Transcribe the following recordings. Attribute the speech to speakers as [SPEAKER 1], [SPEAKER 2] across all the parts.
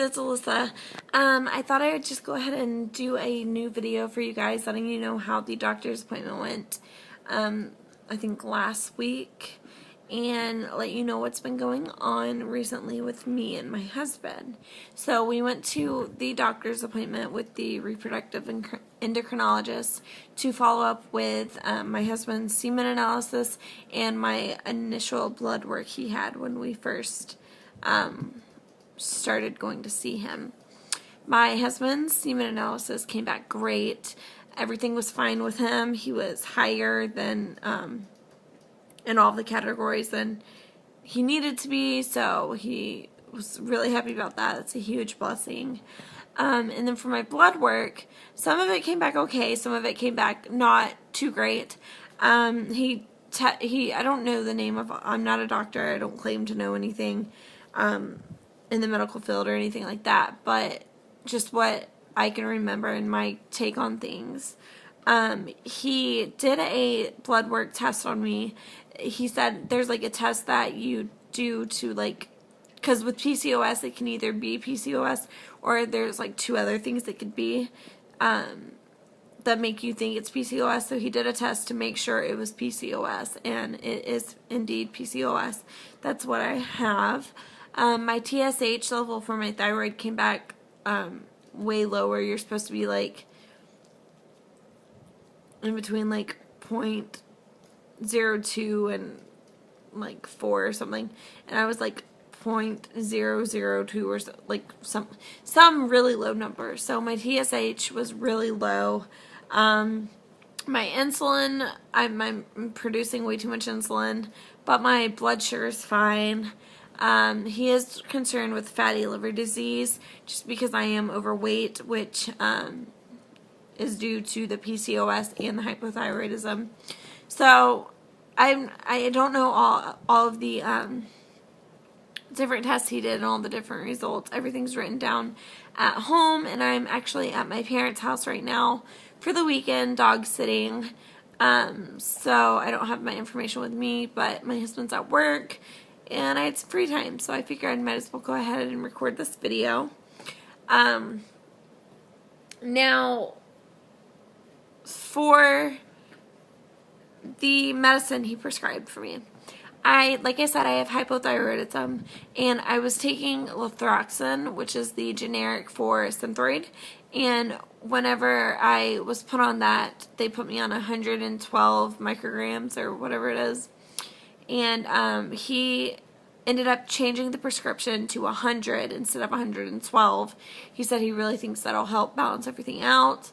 [SPEAKER 1] it's Alyssa. I thought I would just go ahead and do a new video for you guys, letting you know how the doctor's appointment went, I think last week, and let you know what's been going on recently with me and my husband. So we went to the doctor's appointment with the reproductive endocrinologist to follow up with my husband's semen analysis and my initial blood work he had when we first started going to see him. My husband's semen analysis came back great. Everything was fine with him. He was higher than in all of the categories than he needed to be, so he was really happy about that. That's a huge blessing. And then for my blood work, some of it came back okay, some of it came back not too great. I don't know the name of, I'm not a doctor, I don't claim to know anything in the medical field or anything like that, but just what I can remember and my take on things. He did a blood work test on me. He said there's like a test that you do to like, because with PCOS it can either be PCOS or there's like two other things that could be that make you think it's PCOS. So he did a test to make sure it was PCOS, and it is indeed PCOS. That's what I have. My TSH level for my thyroid came back way lower. You're supposed to be like in between like 0.02 and like 4 or something, and I was like 0.002 or so, like some really low number. So my TSH was really low. My insulin, I'm producing way too much insulin, but my blood sugar is fine. He is concerned with fatty liver disease just because I am overweight, which is due to the PCOS and the hypothyroidism. So I don't know all of the different tests he did and all the different results. Everything's written down at home, and I'm actually at my parents' house right now for the weekend dog sitting. So I don't have my information with me, but my husband's at work and I had some free time, so I figured I might as well go ahead and record this video. Now, for the medicine he prescribed for me, like I said, I have hypothyroidism, and I was taking levothyroxine, which is the generic for Synthroid, and whenever I was put on that, they put me on 112 micrograms or whatever it is, and he ended up changing the prescription to 100 instead of 112. He said he really thinks that'll help balance everything out.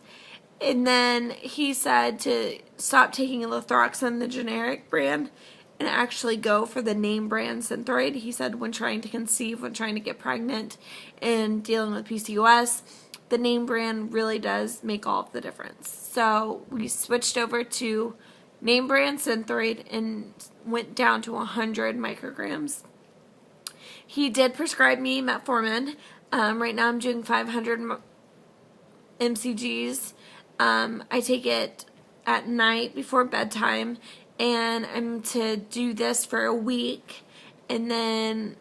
[SPEAKER 1] And then he said to stop taking levothyroxine, the generic brand, and actually go for the name brand Synthroid. He said when trying to conceive, when trying to get pregnant, and dealing with PCOS, the name brand really does make all of the difference. So we switched over to name brand Synthroid and went down to 100 micrograms. He did prescribe me metformin. Right now I'm doing 500 mcgs. I take it at night before bedtime, and I'm to do this for a week, and then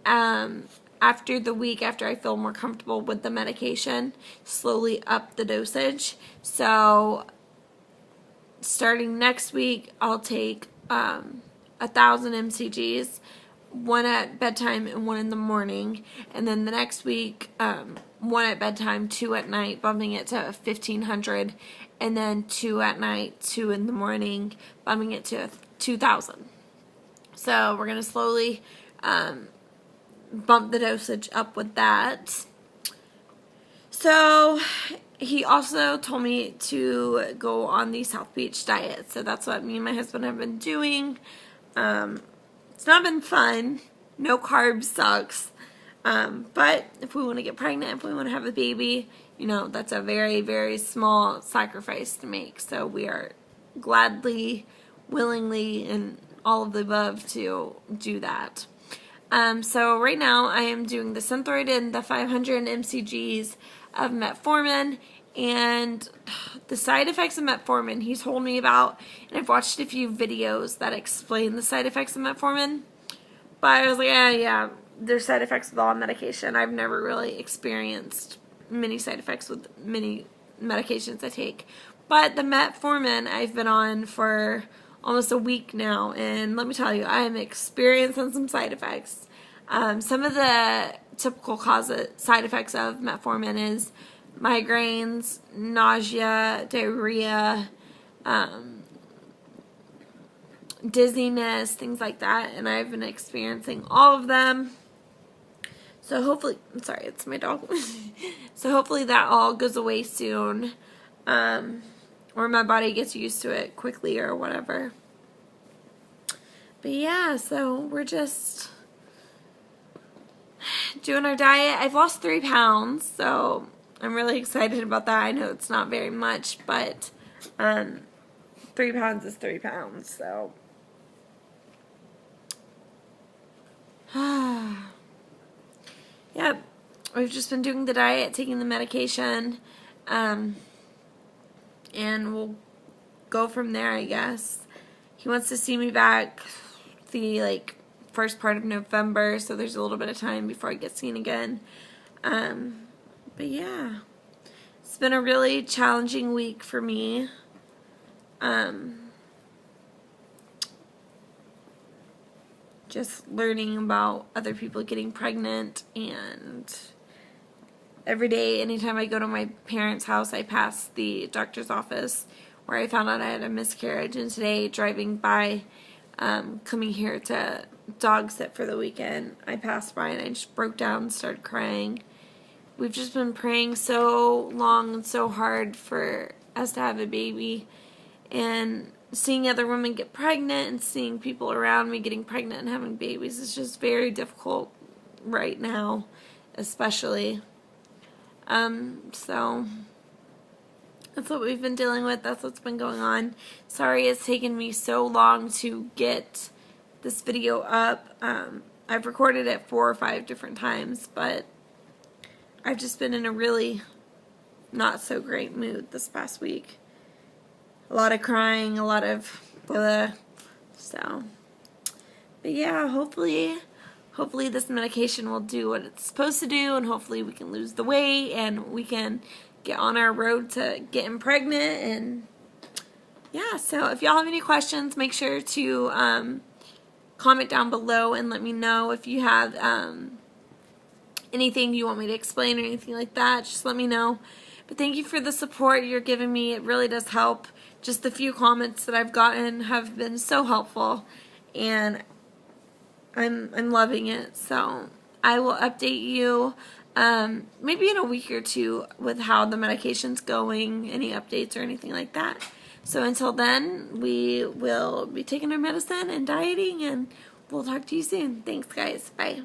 [SPEAKER 1] after the week, after I feel more comfortable with the medication, slowly up the dosage. So starting next week, I'll take 1,000 mcgs, one at bedtime and one in the morning, and then the next week, one at bedtime, 2 at night, bumping it to 1,500, and then 2 at night, 2 in the morning, bumping it to 2,000. So we're going to slowly bump the dosage up with that. So he also told me to go on the South Beach diet, so that's what me and my husband have been doing. It's not been fun. No carbs sucks. But if we want to get pregnant, if we want to have a baby, you know, that's a very, very small sacrifice to make. So we are gladly, willingly, and all of the above to do that. So right now I am doing the Synthroid and the 500 mcgs of metformin, and the side effects of metformin he's told me about, and I've watched a few videos that explain the side effects of metformin, but I was like, yeah, there's side effects with all medication. I've never really experienced many side effects with many medications I take. But the metformin I've been on for almost a week now, and let me tell you, I am experiencing some side effects. Some of the typical side effects of metformin is migraines, nausea, diarrhea, dizziness, things like that, and I've been experiencing all of them. So hopefully, I'm sorry, it's my dog. So hopefully that all goes away soon, or my body gets used to it quickly or whatever. But yeah, so we're just doing our diet. I've lost 3 pounds, so I'm really excited about that. I know it's not very much, but 3 pounds is 3 pounds, so. Yep, we've just been doing the diet, taking the medication, and we'll go from there, I guess. He wants to see me back the first part of November, so there's a little bit of time before I get seen again. But yeah, it's been a really challenging week for me. Just learning about other people getting pregnant, and every day, anytime I go to my parents' house, I pass the doctor's office where I found out I had a miscarriage, and today, driving by, coming here to dog sit for the weekend, I passed by and I just broke down and started crying. We've just been praying so long and so hard for us to have a baby, and seeing other women get pregnant and seeing people around me getting pregnant and having babies is just very difficult right now, especially. So that's what we've been dealing with. That's what's been going on. Sorry it's taken me so long to get this video up. I've recorded it 4 or 5 different times, but I've just been in a really not so great mood this past week. A lot of crying, a lot of blah, so. But yeah, hopefully this medication will do what it's supposed to do, and hopefully we can lose the weight and we can get on our road to getting pregnant. And yeah, so if y'all have any questions, make sure to comment down below and let me know. If you have anything you want me to explain or anything like that, just let me know. But thank you for the support you're giving me. It really does help. Just the few comments that I've gotten have been so helpful, and I'm loving it. So I will update you maybe in a week or 2 with how the medication's going, any updates or anything like that. So until then, we will be taking our medicine and dieting, and we'll talk to you soon. Thanks, guys. Bye.